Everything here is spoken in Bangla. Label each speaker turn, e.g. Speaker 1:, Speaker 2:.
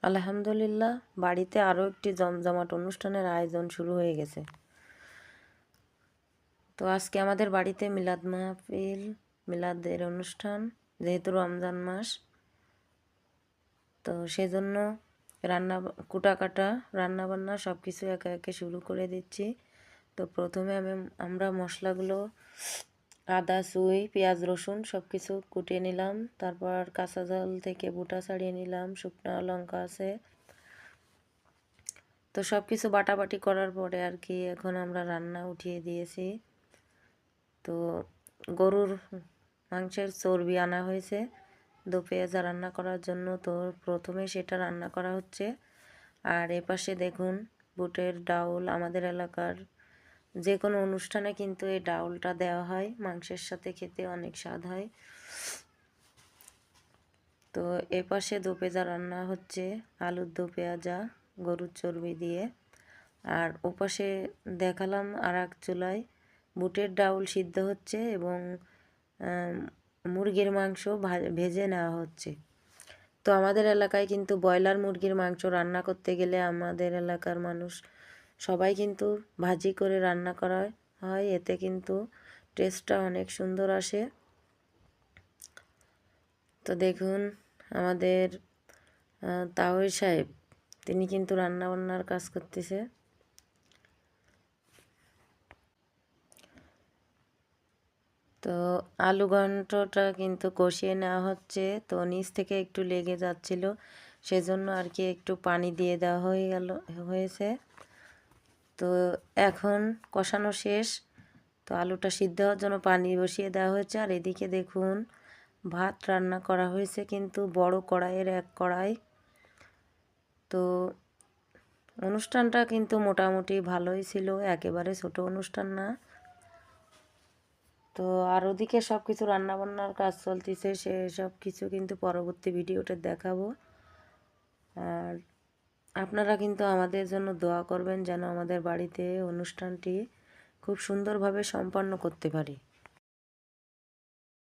Speaker 1: আলহামদুলিল্লাহ, বাড়িতে আরও একটি জমজমাট অনুষ্ঠানের আয়োজন শুরু হয়ে গেছে। তো আজকে আমাদের বাড়িতে মিলাদ মাহফিল, মিলাদের অনুষ্ঠান, যেহেতু রমজান মাস, তো সেজন্য রান্না কুটাকাটা রান্নাবান্না সব কিছু একে একে শুরু করে দিচ্ছি। তো প্রথমে আমরা মশলাগুলো আদা, চুই, পেঁয়াজ, রসুন সব কিছু কুটিয়ে নিলাম। তারপর কাঁচা ঝাল থেকে বুটা ছাড়িয়ে নিলাম, শুকনো লঙ্কা আছে। তো সব কিছু বাটাবাটি করার পরে আর কি এখন আমরা রান্না উঠিয়ে দিয়েছি। তো গরুর মাংসের চর্বি আনা হয়েছে দো পেঁয়াজা রান্না করার জন্য। তো প্রথমে সেটা রান্না করা হচ্ছে। আর এপাশে দেখুন বুটের ডাউল, আমাদের এলাকার যে কোনো অনুষ্ঠানে কিন্তু এই ডাউলটা দেওয়া হয়, মাংসের সাথে খেতে অনেক স্বাদ হয়। তো এপাশে দো পেঁয়াজা রান্না হচ্ছে, আলুর দো পেঁয়াজা গরুর চর্বি দিয়ে। আর ওপাশে দেখালাম আর এক চুলায় বুটের ডাউল সিদ্ধ হচ্ছে এবং মুরগির মাংস ভেজে নেওয়া হচ্ছে। তো আমাদের এলাকায় কিন্তু ব্রয়লার মুরগির মাংস রান্না করতে গেলে আমাদের এলাকার মানুষ সবাই কিন্তু ভাজি করে রান্না করা হয়, এতে কিন্তু টেস্টটা অনেক সুন্দর আসে। তো দেখুন আমাদের তাওই সাহেব, তিনি কিন্তু রান্নাবান্নার কাজ করতেছে। তো আলু ঘন্টটা কিন্তু কষিয়ে নেওয়া হচ্ছে। তো নিচ থেকে একটু লেগে যাচ্ছিল, সেজন্য আর কি একটু পানি দিয়ে দেওয়া হয়েছে। তো এখন কষানো শেষ। তো আলুটা সিদ্ধ হওয়ার জন্য পানি বসিয়ে দেওয়া হয়েছে। আর এদিকে দেখুন ভাত রান্না করা হয়েছে কিন্তু বড় কড়াইয়ের এক কড়াই। তো অনুষ্ঠানটা কিন্তু মোটামুটি ভালোই ছিল, একেবারে ছোট অনুষ্ঠান না। তো আর ওদিকে সব কিছু রান্নাবান্নার কাজ চলতেছে, সে সব কিছু কিন্তু পরবর্তী ভিডিওতে দেখাবো। আর আপনারা কিন্তু আমাদের জন্য দোয়া করবেন যেন আমাদের বাড়িতে অনুষ্ঠানটি খুব সুন্দরভাবে সম্পন্ন করতে পারি।